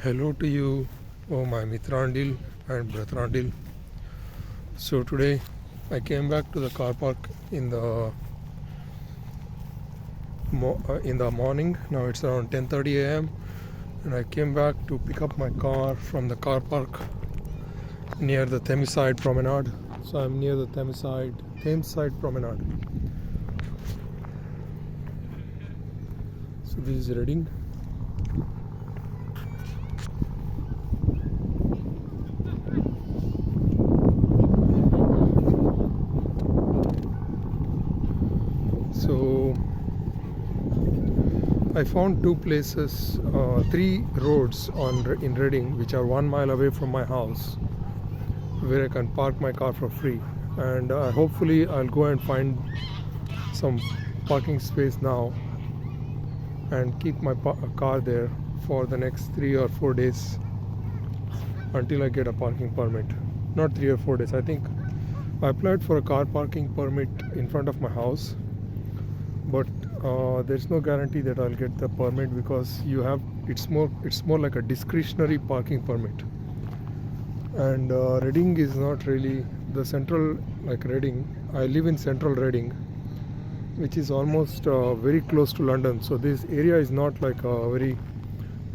Hello to you, oh my Mitrandil and Bratrandil. So today I came back to the car park in the morning. Now it's around 10:30 a.m. and I came back to pick up my car from the car park near the Thameside Promenade. So I'm near the Thameside Promenade. So this is Reading. So I found three roads in Reading, which are 1 mile away from my house, where I can park my car for free. And hopefully I'll go and find some parking space now and keep my car there for the next 3 or 4 days until I get a parking permit. Not 3 or 4 days. I think I applied for a car parking permit in front of my house, but there's no guarantee that I'll get the permit because it's more like a discretionary parking permit. And Reading is not really the central, like Reading. I live in central Reading, which is almost very close to London. So this area is not like a very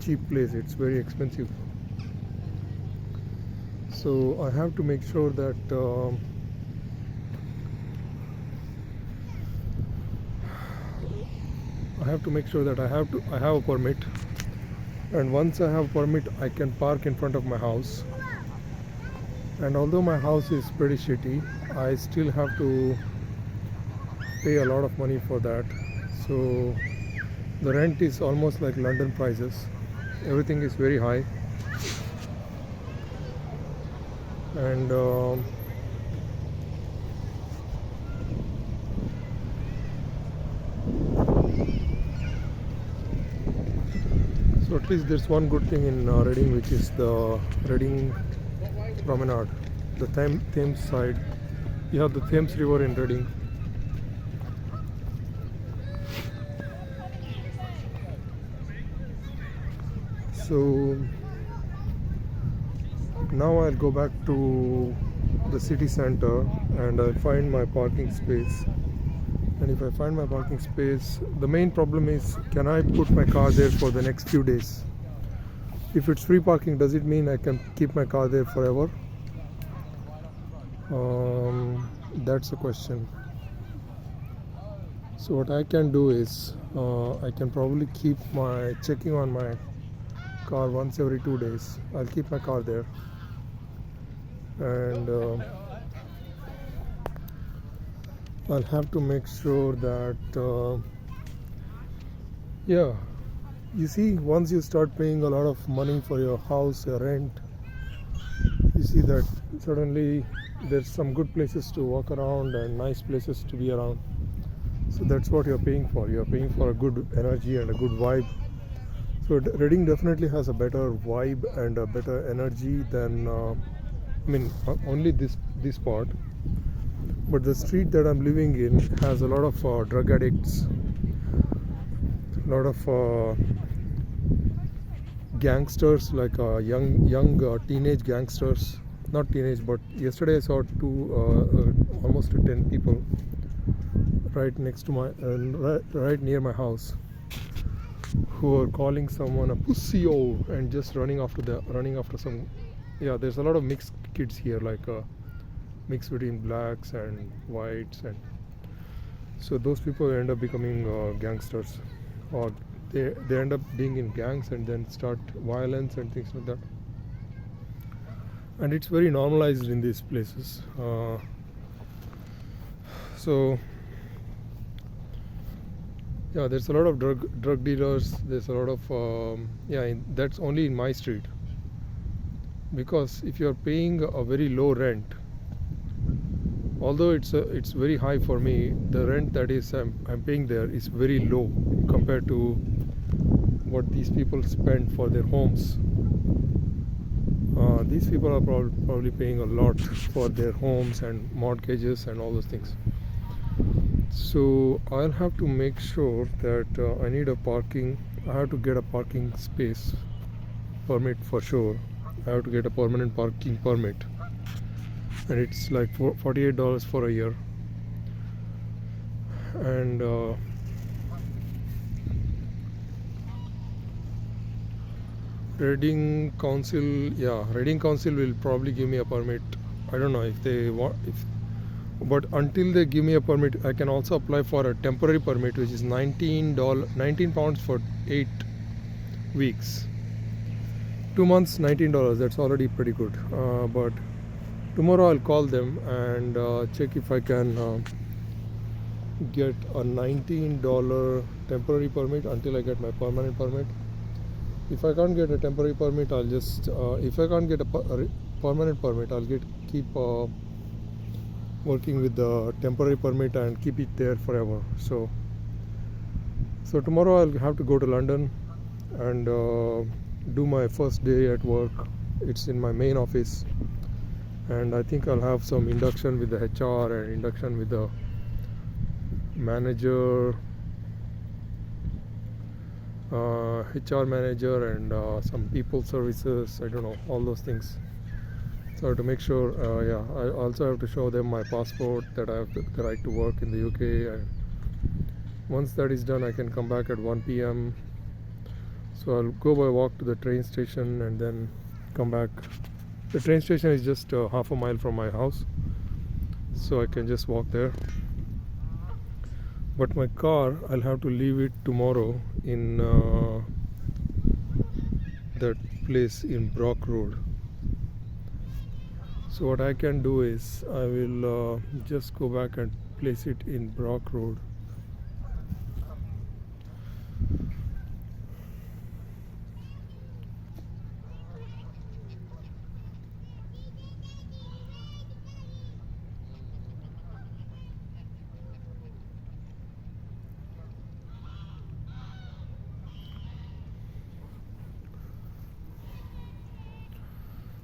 cheap place. It's very expensive. So I have to make sure that I have a permit, and once I have a permit I can park in front of my house. And although my house is pretty shitty, I still have to pay a lot of money for that. So the rent is almost like London prices. Everything is very high, and so at least there's one good thing in Reading, which is the Reading Promenade, the Thames side. You have the Thames River in Reading. So now I'll go back to the city center and I'll find my parking space. And if I find my parking space, the main problem is, can I put my car there for the next few days? If it's free parking, does it mean I can keep my car there forever? That's a question. So what I can do is, I can probably keep checking on my car once every 2 days. I'll keep my car there, and I'll have to make sure that you see, once you start paying a lot of money for your house, your rent, you see that suddenly there's some good places to walk around and nice places to be around. So that's what you're paying for. You're paying for a good energy and a good vibe. So Reading definitely has a better vibe and a better energy than only this part. But the street that I'm living in has a lot of drug addicts, a lot of gangsters, like young teenage gangsters. Not teenage, but yesterday I saw almost 10 people right next to right near my house, who are calling someone a pussy and just running after some. Yeah, there's a lot of mixed kids here, like mix between blacks and whites, and so those people end up becoming gangsters, or they end up being in gangs and then start violence and things like that. And it's very normalized in these places. So yeah, there's a lot of drug dealers. There's a lot of that's only in my street, because if you're paying a very low rent, although it's very high for me, the rent that is I'm paying there is very low compared to what these people spend for their homes. These people are probably paying a lot for their homes and mortgages and all those things. So I'll have to make sure that I have to get a parking space permit for sure. I have to get a permanent parking permit, and it's like $48 for a year. And Reading Council will probably give me a permit. I don't know if they want, but until they give me a permit, I can also apply for a temporary permit, which is £19 for 8 weeks. 2 months, $19. That's already pretty good. But tomorrow I'll call them and check if I can get a $19 temporary permit until I get my permanent permit. If I can't get a temporary permit, I'll just if I can't get a permanent permit, I'll keep working with the temporary permit and keep it there forever. So tomorrow I'll have to go to London and do my first day at work. It's in my main office, and I think I'll have some induction with the HR and induction with the manager, HR manager, and some people services. I don't know, all those things. So to make sure, I also have to show them my passport, that I have the right to work in the UK. And once that is done, I can come back at 1 p.m. So I'll go by walk to the train station and then come back. The train station is just half a mile from my house, so I can just walk there. But my car, I'll have to leave it tomorrow in that place in Brock Road. So what I can do is I will just go back and place it in Brock Road.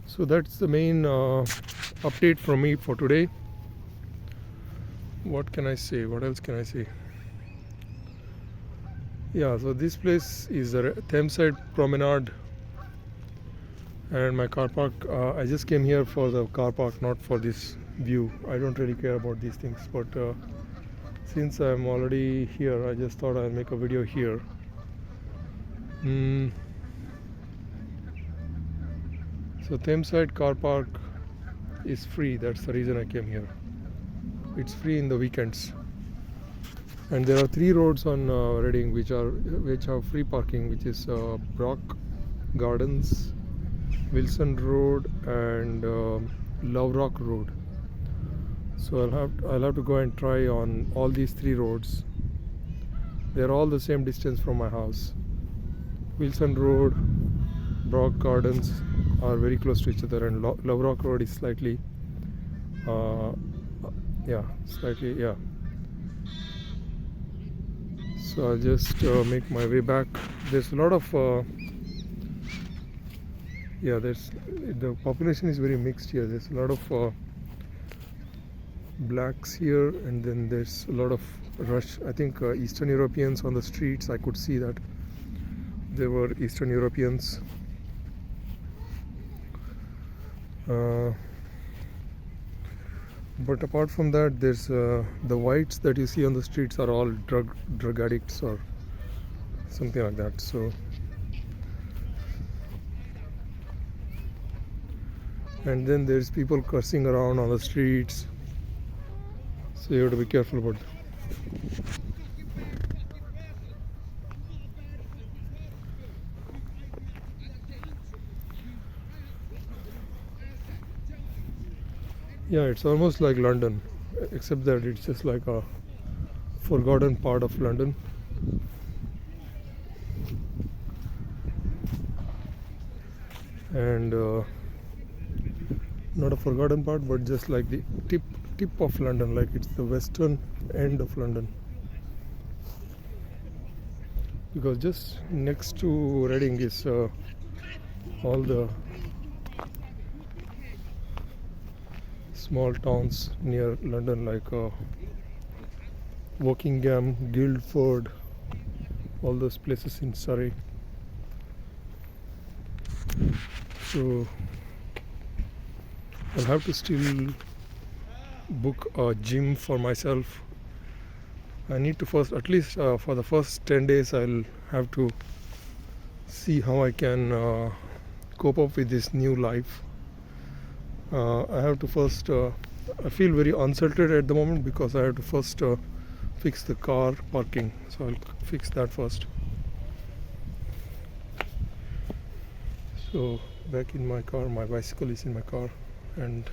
So that's the main update from me for today. What can I say? What else can I say? Yeah, so this place is the Thameside Promenade, and my car park. I just came here for the car park, not for this view. I don't really care about these things, but since I'm already here, I just thought I'll make a video here. So Thameside car park is free. That's the reason I came here. It's free in the weekends, and there are 3 roads on Reading which have free parking, which is Brock Gardens, Wilson Road, and Loverock Road. So I'll have to go and try on all these 3 roads. They're all the same distance from my house. Wilson Road, Brock Gardens are very close to each other, and Loverock Road is slightly So I'll just make my way back. There's a lot of the population is very mixed here. There's a lot of blacks here, and then there's a lot of rush. I think Eastern Europeans on the streets. I could see that there were Eastern Europeans. But apart from that, there's the whites that you see on the streets are all drug addicts or something like that. So, and then there's people cursing around on the streets, so you have to be careful about that. Yeah, it's almost like London, except that it's just like a forgotten part of London. And not a forgotten part, but just like the tip of London, like it's the western end of London. Because just next to Reading is all the small towns near London, like Wokingham, Guildford, all those places in Surrey. So I'll have to still book a gym for myself. I need to first, at least for the first 10 days, I'll have to see how I can cope up with this new life. I have to first, I feel very unsettled at the moment because I have to first fix the car parking. So I'll fix that first. So back in my car, my bicycle is in my car, and